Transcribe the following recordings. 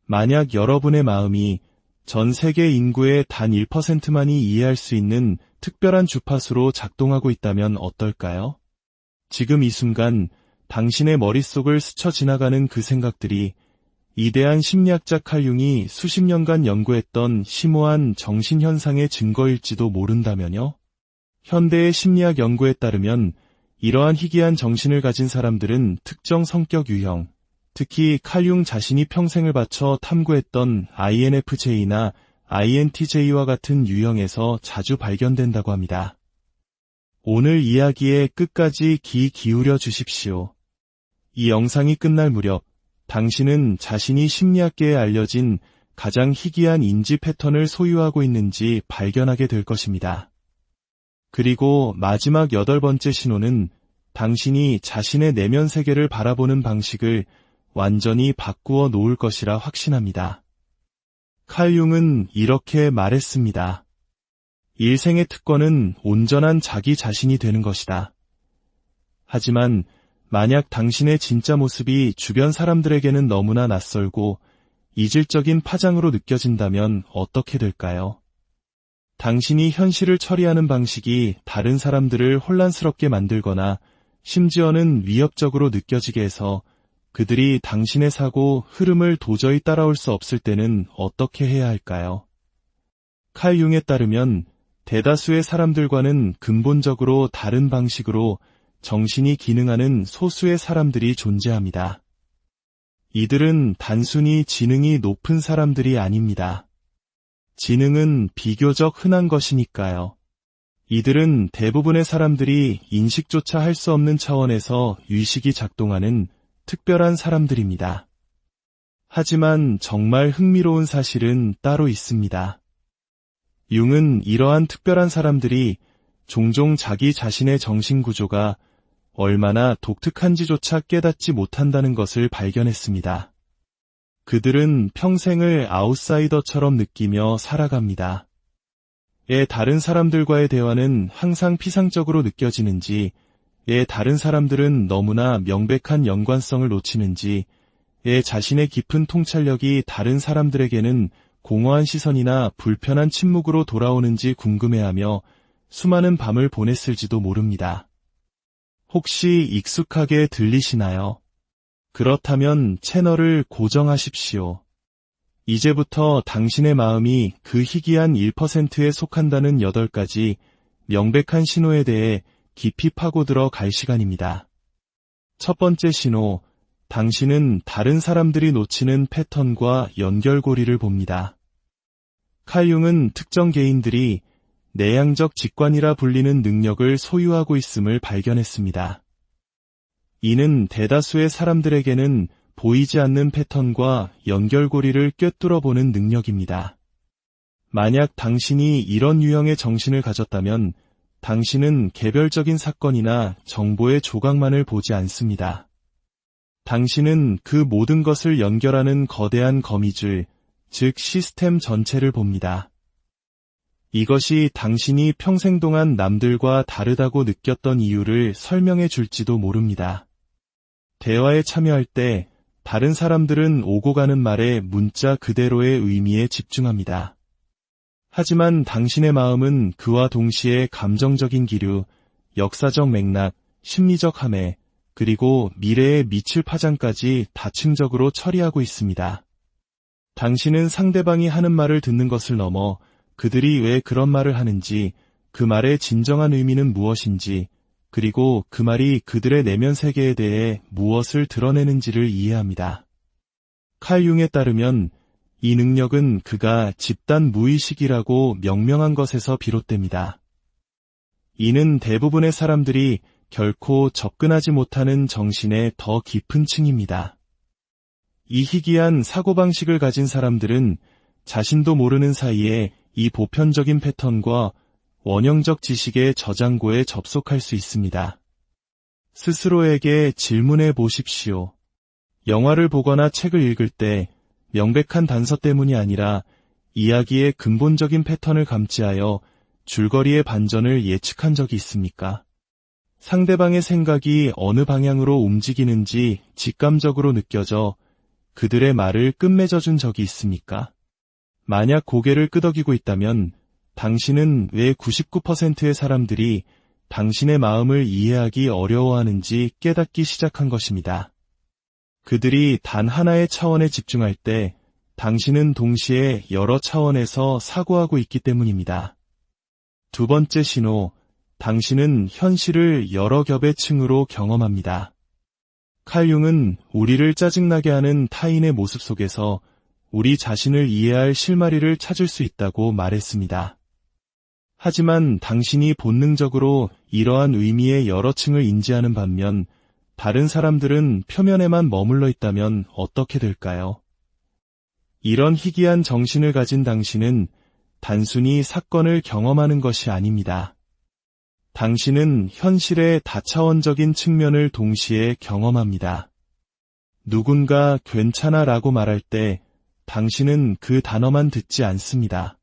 만약 여러분의 마음이 전 세계 인구의 단 1%만이 이해할 수 있는 특별한 주파수로 작동하고 있다면 어떨까요? 지금 이 순간 당신의 머릿속을 스쳐 지나가는 그 생각들이 위대한 심리학자 칼 융이 수십 년간 연구했던 심오한 정신현상의 증거일지도 모른다면요? 현대의 심리학 연구에 따르면 이러한 희귀한 정신을 가진 사람들은 특정 성격 유형, 특히 칼 융 자신이 평생을 바쳐 탐구했던 INFJ나 INTJ와 같은 유형에서 자주 발견된다고 합니다. 오늘 이야기의 끝까지 귀 기울여 주십시오. 이 영상이 끝날 무렵 당신은 자신이 심리학계에 알려진 가장 희귀한 인지 패턴을 소유하고 있는지 발견하게 될 것입니다. 그리고 마지막 8번째 신호는 당신이 자신의 내면 세계를 바라보는 방식을 완전히 바꾸어 놓을 것이라 확신합니다. 칼 융은 이렇게 말했습니다. 일생의 특권은 온전한 자기 자신이 되는 것이다. 하지만 만약 당신의 진짜 모습이 주변 사람들에게는 너무나 낯설고 이질적인 파장으로 느껴진다면 어떻게 될까요? 당신이 현실을 처리하는 방식이 다른 사람들을 혼란스럽게 만들거나 심지어는 위협적으로 느껴지게 해서 그들이 당신의 사고 흐름을 도저히 따라올 수 없을 때는 어떻게 해야 할까요? 칼 융에 따르면 대다수의 사람들과는 근본적으로 다른 방식으로 정신이 기능하는 소수의 사람들이 존재합니다. 이들은 단순히 지능이 높은 사람들이 아닙니다. 지능은 비교적 흔한 것이니까요. 이들은 대부분의 사람들이 인식조차 할 수 없는 차원에서 의식이 작동하는 특별한 사람들입니다. 하지만 정말 흥미로운 사실은 따로 있습니다. 융은 이러한 특별한 사람들이 종종 자기 자신의 정신구조가 얼마나 독특한지조차 깨닫지 못한다는 것을 발견했습니다. 그들은 평생을 아웃사이더처럼 느끼며 살아갑니다. 다른 사람들과의 대화는 항상 피상적으로 느껴지는지, 다른 사람들은 너무나 명백한 연관성을 놓치는지, 자신의 깊은 통찰력이 다른 사람들에게는 공허한 시선이나 불편한 침묵으로 돌아오는지 궁금해하며 수많은 밤을 보냈을지도 모릅니다. 혹시 익숙하게 들리시나요? 그렇다면 채널을 고정하십시오. 이제부터 당신의 마음이 그 희귀한 1%에 속한다는 8가지 명백한 신호에 대해 깊이 파고들어 갈 시간입니다. 첫 번째 신호, 당신은 다른 사람들이 놓치는 패턴과 연결고리를 봅니다. 칼 융은 특정 개인들이 내향적 직관이라 불리는 능력을 소유하고 있음을 발견했습니다. 이는 대다수의 사람들에게는 보이지 않는 패턴과 연결고리를 꿰뚫어 보는 능력입니다. 만약 당신이 이런 유형의 정신을 가졌다면 당신은 개별적인 사건이나 정보의 조각만을 보지 않습니다. 당신은 그 모든 것을 연결하는 거대한 거미줄, 즉 시스템 전체를 봅니다. 이것이 당신이 평생 동안 남들과 다르다고 느꼈던 이유를 설명해 줄지도 모릅니다. 대화에 참여할 때 다른 사람들은 오고 가는 말의 문자 그대로의 의미에 집중합니다. 하지만 당신의 마음은 그와 동시에 감정적인 기류, 역사적 맥락, 심리적 함해, 그리고 미래에 미칠 파장까지 다층적으로 처리하고 있습니다. 당신은 상대방이 하는 말을 듣는 것을 넘어 그들이 왜 그런 말을 하는지, 그 말의 진정한 의미는 무엇인지, 그리고 그 말이 그들의 내면 세계에 대해 무엇을 드러내는지를 이해합니다. 칼 융에 따르면 이 능력은 그가 집단 무의식이라고 명명한 것에서 비롯됩니다. 이는 대부분의 사람들이 결코 접근하지 못하는 정신의 더 깊은 층입니다. 이 희귀한 사고방식을 가진 사람들은 자신도 모르는 사이에 이 보편적인 패턴과 원형적 지식의 저장고에 접속할 수 있습니다. 스스로에게 질문해 보십시오. 영화를 보거나 책을 읽을 때 명백한 단서 때문이 아니라 이야기의 근본적인 패턴을 감지하여 줄거리의 반전을 예측한 적이 있습니까? 상대방의 생각이 어느 방향으로 움직이는지 직감적으로 느껴져 그들의 말을 끝맺어준 적이 있습니까? 만약 고개를 끄덕이고 있다면 당신은 왜 99%의 사람들이 당신의 마음을 이해하기 어려워하는지 깨닫기 시작한 것입니다. 그들이 단 하나의 차원에 집중할 때 당신은 동시에 여러 차원에서 사고하고 있기 때문입니다. 두 번째 신호, 당신은 현실을 여러 겹의 층으로 경험합니다. 칼 융은 우리를 짜증나게 하는 타인의 모습 속에서 우리 자신을 이해할 실마리를 찾을 수 있다고 말했습니다. 하지만 당신이 본능적으로 이러한 의미의 여러 층을 인지하는 반면 다른 사람들은 표면에만 머물러 있다면 어떻게 될까요? 이런 희귀한 정신을 가진 당신은 단순히 사건을 경험하는 것이 아닙니다. 당신은 현실의 다차원적인 측면을 동시에 경험합니다. 누군가 괜찮아 라고 말할 때 당신은 그 단어만 듣지 않습니다.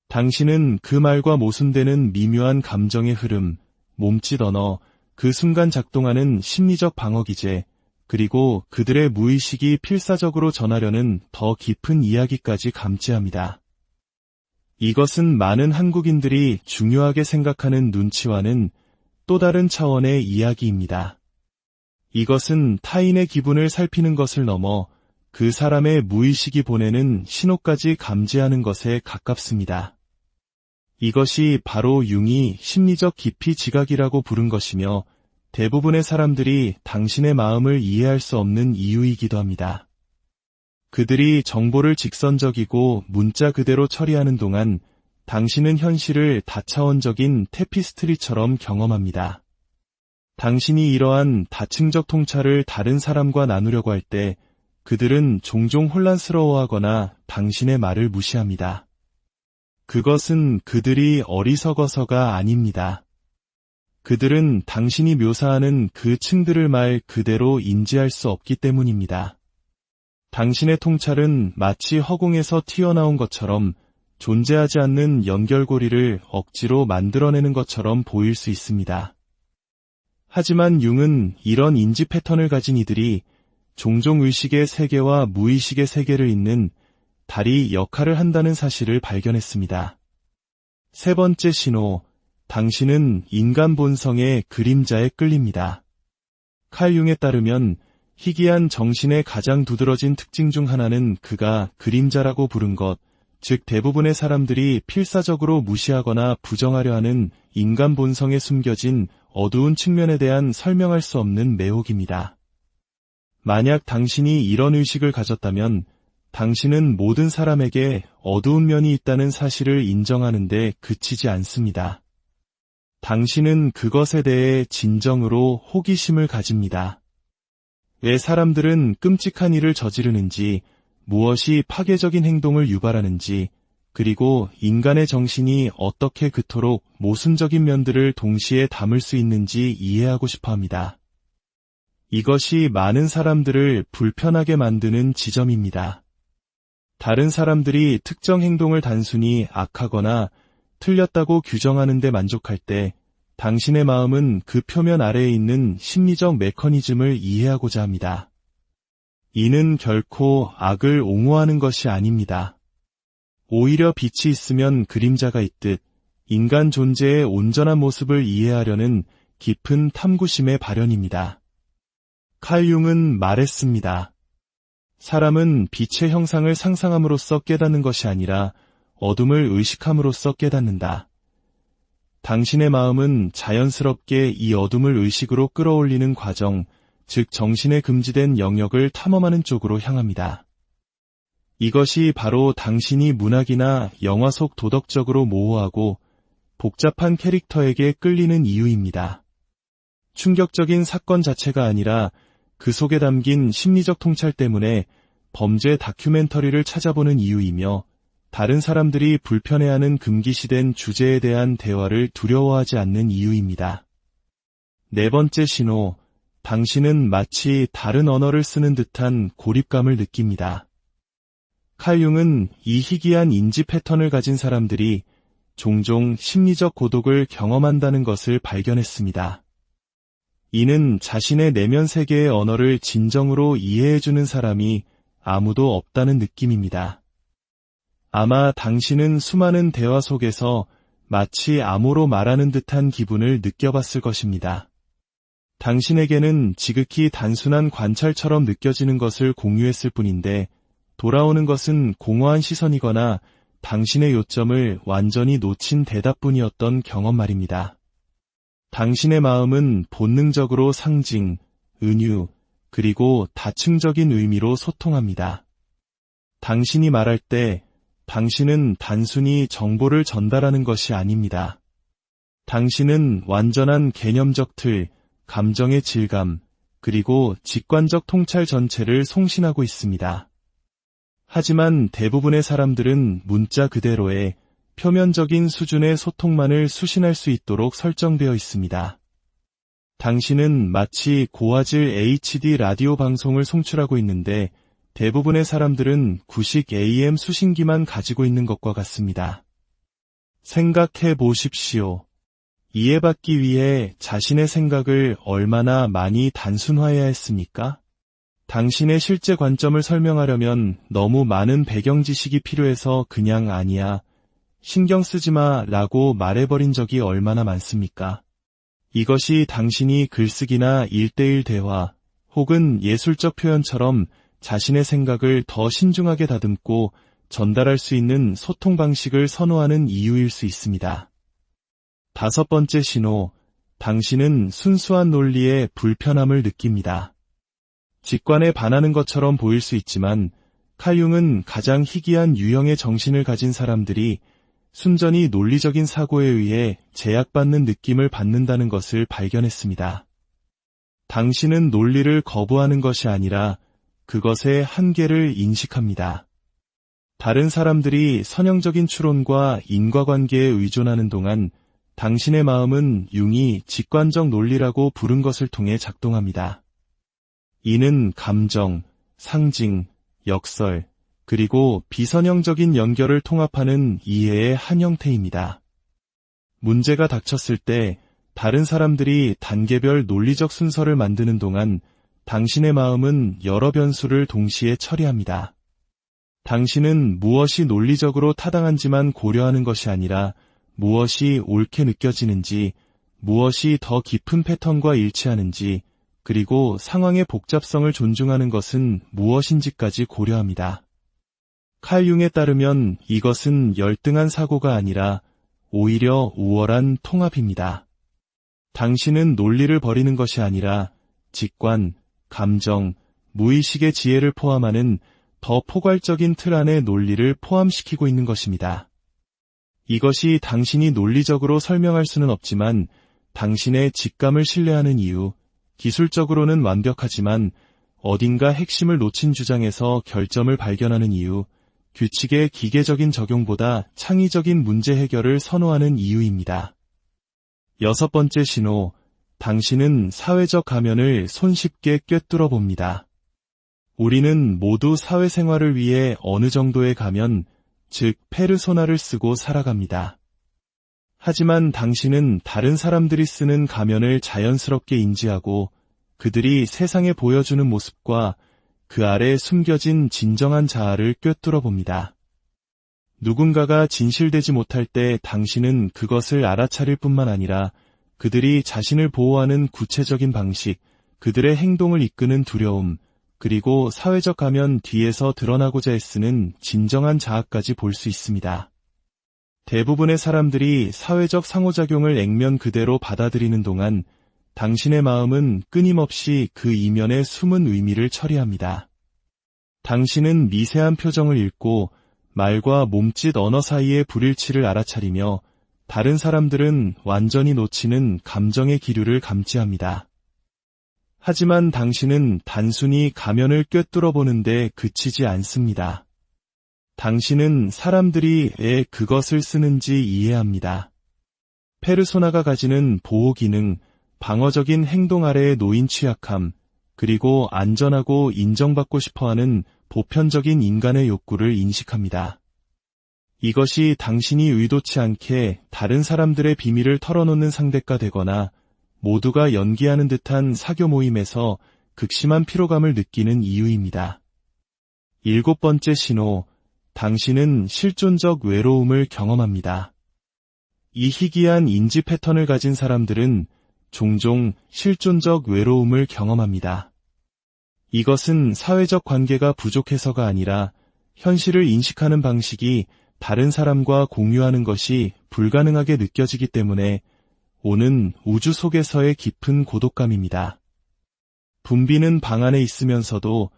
당신은 그 말과 모순되는 미묘한 감정의 흐름, 몸짓 언어, 그 순간 작동하는 심리적 방어 기제, 그리고 그들의 무의식이 필사적으로 전하려는 더 깊은 이야기까지 감지합니다. 이것은 많은 한국인들이 중요하게 생각하는 눈치와는 또 다른 차원의 이야기입니다. 이것은 타인의 기분을 살피는 것을 넘어 그 사람의 무의식이 보내는 신호까지 감지하는 것에 가깝습니다. 이것이 바로 융이 심리적 깊이 지각이라고 부른 것이며 대부분의 사람들이 당신의 마음을 이해할 수 없는 이유이기도 합니다. 그들이 정보를 직선적이고 문자 그대로 처리하는 동안 당신은 현실을 다차원적인 테피스트리처럼 경험합니다. 당신이 이러한 다층적 통찰을 다른 사람과 나누려고 할 때 그들은 종종 혼란스러워하거나 당신의 말을 무시합니다. 그것은 그들이 어리석어서가 아닙니다. 그들은 당신이 묘사하는 그 층들을 말 그대로 인지할 수 없기 때문입니다. 당신의 통찰은 마치 허공에서 튀어나온 것처럼 존재하지 않는 연결고리를 억지로 만들어내는 것처럼 보일 수 있습니다. 하지만 융은 이런 인지 패턴을 가진 이들이 종종 의식의 세계와 무의식의 세계를 잇는 다리 역할을 한다는 사실을 발견했습니다. 세 번째 신호, 당신은 인간 본성의 그림자에 끌립니다. 칼 융에 따르면 희귀한 정신의 가장 두드러진 특징 중 하나는 그가 그림자라고 부른 것, 즉 대부분의 사람들이 필사적으로 무시하거나 부정하려 하는 인간 본성에 숨겨진 어두운 측면에 대한 설명할 수 없는 매혹입니다. 만약 당신이 이런 의식을 가졌다면 당신은 모든 사람에게 어두운 면이 있다는 사실을 인정하는 데 그치지 않습니다. 당신은 그것에 대해 진정으로 호기심을 가집니다. 왜 사람들은 끔찍한 일을 저지르는지, 무엇이 파괴적인 행동을 유발하는지, 그리고 인간의 정신이 어떻게 그토록 모순적인 면들을 동시에 담을 수 있는지 이해하고 싶어 합니다. 이것이 많은 사람들을 불편하게 만드는 지점입니다. 다른 사람들이 특정 행동을 단순히 악하거나 틀렸다고 규정하는 데 만족할 때 당신의 마음은 그 표면 아래에 있는 심리적 메커니즘을 이해하고자 합니다. 이는 결코 악을 옹호하는 것이 아닙니다. 오히려 빛이 있으면 그림자가 있듯 인간 존재의 온전한 모습을 이해하려는 깊은 탐구심의 발현입니다. 칼 융은 말했습니다. 사람은 빛의 형상을 상상함으로써 깨닫는 것이 아니라 어둠을 의식함으로써 깨닫는다. 당신의 마음은 자연스럽게 이 어둠을 의식으로 끌어올리는 과정, 즉 정신의 금지된 영역을 탐험하는 쪽으로 향합니다. 이것이 바로 당신이 문학이나 영화 속 도덕적으로 모호하고 복잡한 캐릭터에게 끌리는 이유입니다. 충격적인 사건 자체가 아니라 그 속에 담긴 심리적 통찰 때문에 범죄 다큐멘터리를 찾아보는 이유이며 다른 사람들이 불편해하는 금기시된 주제에 대한 대화를 두려워하지 않는 이유입니다. 네 번째 신호, 당신은 마치 다른 언어를 쓰는 듯한 고립감을 느낍니다. 칼 융은 이 희귀한 인지 패턴을 가진 사람들이 종종 심리적 고독을 경험한다는 것을 발견했습니다. 이는 자신의 내면 세계의 언어를 진정으로 이해해주는 사람이 아무도 없다는 느낌입니다. 아마 당신은 수많은 대화 속에서 마치 암호로 말하는 듯한 기분을 느껴봤을 것입니다. 당신에게는 지극히 단순한 관찰처럼 느껴지는 것을 공유했을 뿐인데 돌아오는 것은 공허한 시선이거나 당신의 요점을 완전히 놓친 대답뿐이었던 경험 말입니다. 당신의 마음은 본능적으로 상징, 은유, 그리고 다층적인 의미로 소통합니다. 당신이 말할 때 당신은 단순히 정보를 전달하는 것이 아닙니다. 당신은 완전한 개념적 틀, 감정의 질감, 그리고 직관적 통찰 전체를 송신하고 있습니다. 하지만 대부분의 사람들은 문자 그대로의 표면적인 수준의 소통만을 수신할 수 있도록 설정되어 있습니다. 당신은 마치 고화질 HD 라디오 방송을 송출하고 있는데 대부분의 사람들은 구식 AM 수신기만 가지고 있는 것과 같습니다. 생각해 보십시오. 이해받기 위해 자신의 생각을 얼마나 많이 단순화해야 했습니까? 당신의 실제 관점을 설명하려면 너무 많은 배경 지식이 필요해서 그냥 아니야, 신경 쓰지 마 라고 말해버린 적이 얼마나 많습니까? 이것이 당신이 글쓰기나 1대1 대화 혹은 예술적 표현처럼 자신의 생각을 더 신중하게 다듬고 전달할 수 있는 소통 방식을 선호하는 이유일 수 있습니다. 5번째 신호, 당신은 순수한 논리의 불편함을 느낍니다. 직관에 반하는 것처럼 보일 수 있지만 칼 융은 가장 희귀한 유형의 정신을 가진 사람들이 순전히 논리적인 사고에 의해 제약받는 느낌을 받는다는 것을 발견했습니다. 당신은 논리를 거부하는 것이 아니라 그것의 한계를 인식합니다. 다른 사람들이 선형적인 추론과 인과관계에 의존하는 동안 당신의 마음은 융이 직관적 논리라고 부른 것을 통해 작동합니다. 이는 감정, 상징, 역설, 그리고 비선형적인 연결을 통합하는 이해의 한 형태입니다. 문제가 닥쳤을 때 다른 사람들이 단계별 논리적 순서를 만드는 동안 당신의 마음은 여러 변수를 동시에 처리합니다. 당신은 무엇이 논리적으로 타당한지만 고려하는 것이 아니라 무엇이 옳게 느껴지는지, 무엇이 더 깊은 패턴과 일치하는지, 그리고 상황의 복잡성을 존중하는 것은 무엇인지까지 고려합니다. 칼 융에 따르면 이것은 열등한 사고가 아니라 오히려 우월한 통합입니다. 당신은 논리를 버리는 것이 아니라 직관, 감정, 무의식의 지혜를 포함하는 더 포괄적인 틀 안에 논리를 포함시키고 있는 것입니다. 이것이 당신이 논리적으로 설명할 수는 없지만 당신의 직감을 신뢰하는 이유, 기술적으로는 완벽하지만 어딘가 핵심을 놓친 주장에서 결점을 발견하는 이유, 규칙의 기계적인 적용보다 창의적인 문제 해결을 선호하는 이유입니다. 6번째 신호, 당신은 사회적 가면을 손쉽게 꿰뚫어 봅니다. 우리는 모두 사회생활을 위해 어느 정도의 가면, 즉 페르소나를 쓰고 살아갑니다. 하지만 당신은 다른 사람들이 쓰는 가면을 자연스럽게 인지하고 그들이 세상에 보여주는 모습과 그 아래 숨겨진 진정한 자아를 꿰뚫어 봅니다. 누군가가 진실되지 못할 때 당신은 그것을 알아차릴 뿐만 아니라 그들이 자신을 보호하는 구체적인 방식, 그들의 행동을 이끄는 두려움, 그리고 사회적 가면 뒤에서 드러나고자 애쓰는 진정한 자아까지 볼 수 있습니다. 대부분의 사람들이 사회적 상호작용을 액면 그대로 받아들이는 동안 당신의 마음은 끊임없이 그 이면의 숨은 의미를 처리합니다. 당신은 미세한 표정을 읽고 말과 몸짓 언어 사이의 불일치를 알아차리며 다른 사람들은 완전히 놓치는 감정의 기류를 감지합니다. 하지만 당신은 단순히 가면을 꿰뚫어 보는데 그치지 않습니다. 당신은 사람들이 왜 그것을 쓰는지 이해합니다. 페르소나가 가지는 보호 기능, 방어적인 행동 아래에 놓인 취약함, 그리고 안전하고 인정받고 싶어하는 보편적인 인간의 욕구를 인식합니다. 이것이 당신이 의도치 않게 다른 사람들의 비밀을 털어놓는 상대가 되거나 모두가 연기하는 듯한 사교 모임에서 극심한 피로감을 느끼는 이유입니다. 7번째 신호, 당신은 실존적 외로움을 경험합니다. 이 희귀한 인지 패턴을 가진 사람들은 종종 실존적 외로움을 경험합니다. 이것은 사회적 관계가 부족해서가 아니라 현실을 인식하는 방식이 다른 사람과 공유하는 것이 불가능하게 느껴지기 때문에 오는 우주 속에서의 깊은 고독감입니다. 분비는 방 안에 있으면서도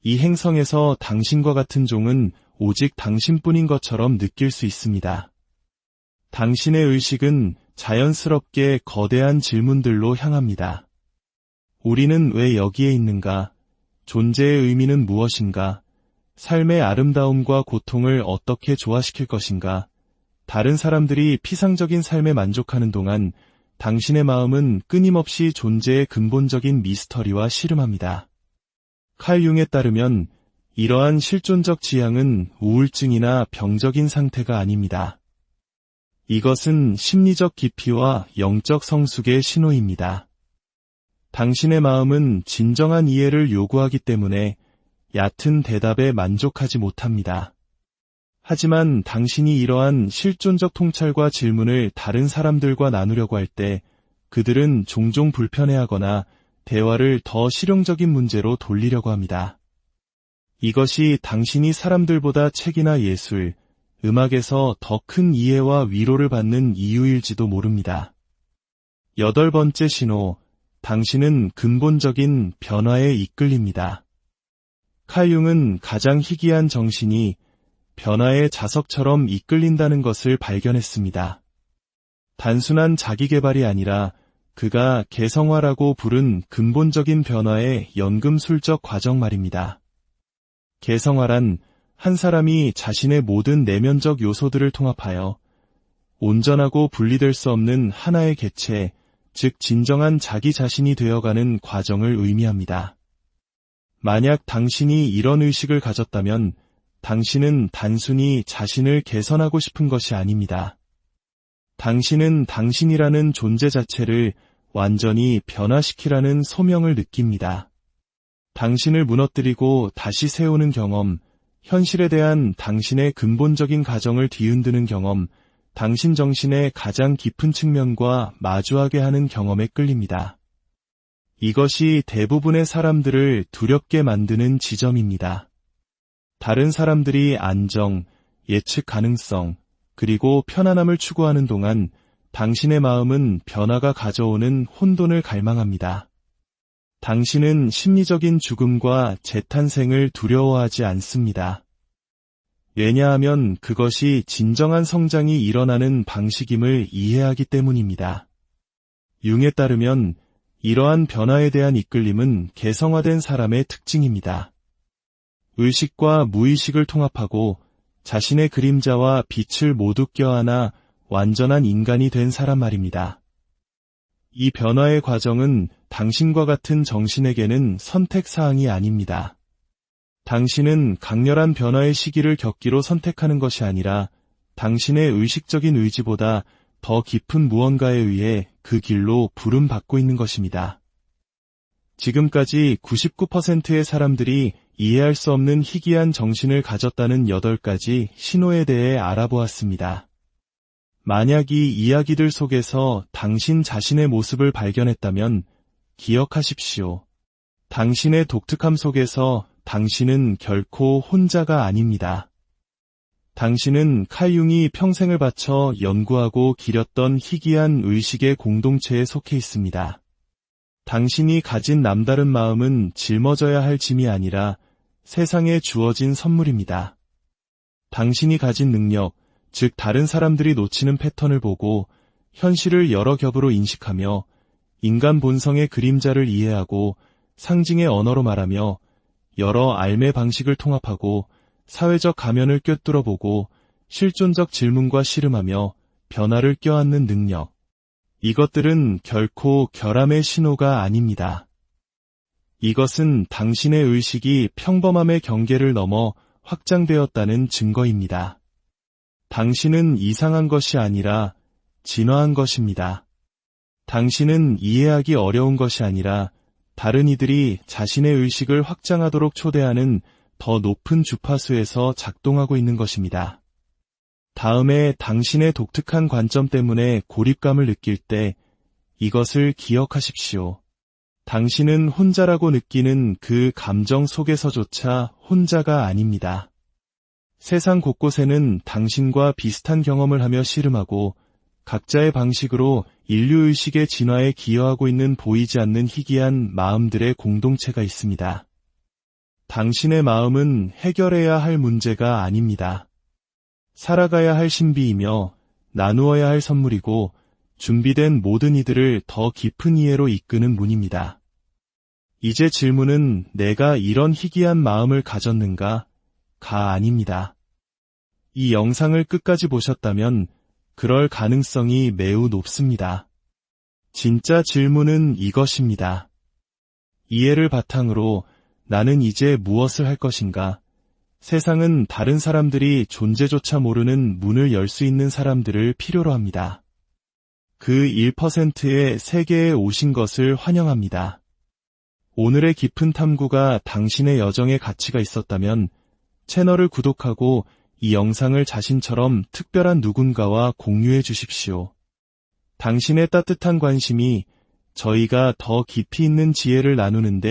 이 행성에서 당신과 같은 종은 오직 당신뿐인 것처럼 느낄 수 있습니다. 당신의 의식은 자연스럽게 거대한 질문들로 향합니다. 우리는 왜 여기에 있는가? 존재의 의미는 무엇인가? 삶의 아름다움과 고통을 어떻게 조화시킬 것인가? 다른 사람들이 피상적인 삶에 만족하는 동안 당신의 마음은 끊임없이 존재의 근본적인 미스터리와 씨름합니다. 칼 융에 따르면 이러한 실존적 지향은 우울증이나 병적인 상태가 아닙니다. 이것은 심리적 깊이와 영적 성숙의 신호입니다. 당신의 마음은 진정한 이해를 요구하기 때문에 얕은 대답에 만족하지 못합니다. 하지만 당신이 이러한 실존적 통찰과 질문을 다른 사람들과 나누려고 할 때 그들은 종종 불편해하거나 대화를 더 실용적인 문제로 돌리려고 합니다. 이것이 당신이 사람들보다 책이나 예술, 음악에서 더 큰 이해와 위로를 받는 이유일지도 모릅니다. 8번째 신호, 당신은 근본적인 변화에 이끌립니다. 칼 융은 가장 희귀한 정신이 변화의 자석처럼 이끌린다는 것을 발견했습니다. 단순한 자기개발이 아니라 그가 개성화라고 부른 근본적인 변화의 연금술적 과정 말입니다. 개성화란 한 사람이 자신의 모든 내면적 요소들을 통합하여 온전하고 분리될 수 없는 하나의 개체, 즉 진정한 자기 자신이 되어가는 과정을 의미합니다. 만약 당신이 이런 의식을 가졌다면 당신은 단순히 자신을 개선하고 싶은 것이 아닙니다. 당신은 당신이라는 존재 자체를 완전히 변화시키라는 소명을 느낍니다. 당신을 무너뜨리고 다시 세우는 경험, 현실에 대한 당신의 근본적인 가정을 뒤흔드는 경험, 당신 정신의 가장 깊은 측면과 마주하게 하는 경험에 끌립니다. 이것이 대부분의 사람들을 두렵게 만드는 지점입니다. 다른 사람들이 안정, 예측 가능성, 그리고 편안함을 추구하는 동안 당신의 마음은 변화가 가져오는 혼돈을 갈망합니다. 당신은 심리적인 죽음과 재탄생을 두려워하지 않습니다. 왜냐하면 그것이 진정한 성장이 일어나는 방식임을 이해하기 때문입니다. 융에 따르면 이러한 변화에 대한 이끌림은 개성화된 사람의 특징입니다. 의식과 무의식을 통합하고 자신의 그림자와 빛을 모두 껴안아 완전한 인간이 된 사람 말입니다. 이 변화의 과정은 당신과 같은 정신에게는 선택사항이 아닙니다. 당신은 강렬한 변화의 시기를 겪기로 선택하는 것이 아니라 당신의 의식적인 의지보다 더 깊은 무언가에 의해 그 길로 부름받고 있는 것입니다. 지금까지 99%의 사람들이 이해할 수 없는 희귀한 정신을 가졌다는 8가지 신호에 대해 알아보았습니다. 만약 이 이야기들 속에서 당신 자신의 모습을 발견했다면 기억하십시오. 당신의 독특함 속에서 당신은 결코 혼자가 아닙니다. 당신은 칼 융이 평생을 바쳐 연구하고 기렸던 희귀한 의식의 공동체에 속해 있습니다. 당신이 가진 남다른 마음은 짊어져야 할 짐이 아니라 세상에 주어진 선물입니다. 당신이 가진 능력, 즉 다른 사람들이 놓치는 패턴을 보고 현실을 여러 겹으로 인식하며 인간 본성의 그림자를 이해하고 상징의 언어로 말하며 여러 알매 방식을 통합하고 사회적 가면을 꿰뚫어보고 실존적 질문과 씨름하며 변화를 껴안는 능력. 이것들은 결코 결함의 신호가 아닙니다. 이것은 당신의 의식이 평범함의 경계를 넘어 확장되었다는 증거입니다. 당신은 이상한 것이 아니라 진화한 것입니다. 당신은 이해하기 어려운 것이 아니라 다른 이들이 자신의 의식을 확장하도록 초대하는 더 높은 주파수에서 작동하고 있는 것입니다. 다음에 당신의 독특한 관점 때문에 고립감을 느낄 때 이것을 기억하십시오. 당신은 혼자라고 느끼는 그 감정 속에서조차 혼자가 아닙니다. 세상 곳곳에는 당신과 비슷한 경험을 하며 씨름하고 각자의 방식으로 인류의식의 진화에 기여하고 있는 보이지 않는 희귀한 마음들의 공동체가 있습니다. 당신의 마음은 해결해야 할 문제가 아닙니다. 살아가야 할 신비이며 나누어야 할 선물이고 준비된 모든 이들을 더 깊은 이해로 이끄는 문입니다. 이제 질문은 내가 이런 희귀한 마음을 가졌는가? 가 아닙니다. 이 영상을 끝까지 보셨다면 그럴 가능성이 매우 높습니다. 진짜 질문은 이것입니다. 이해를 바탕으로 나는 이제 무엇을 할 것인가? 세상은 다른 사람들이 존재조차 모르는 문을 열 수 있는 사람들을 필요로 합니다. 그 1%의 세계에 오신 것을 환영합니다. 오늘의 깊은 탐구가 당신의 여정에 가치가 있었다면 채널을 구독하고 이 영상을 자신처럼 특별한 누군가와 공유해 주십시오. 당신의 따뜻한 관심이 저희가 더 깊이 있는 지혜를 나누는데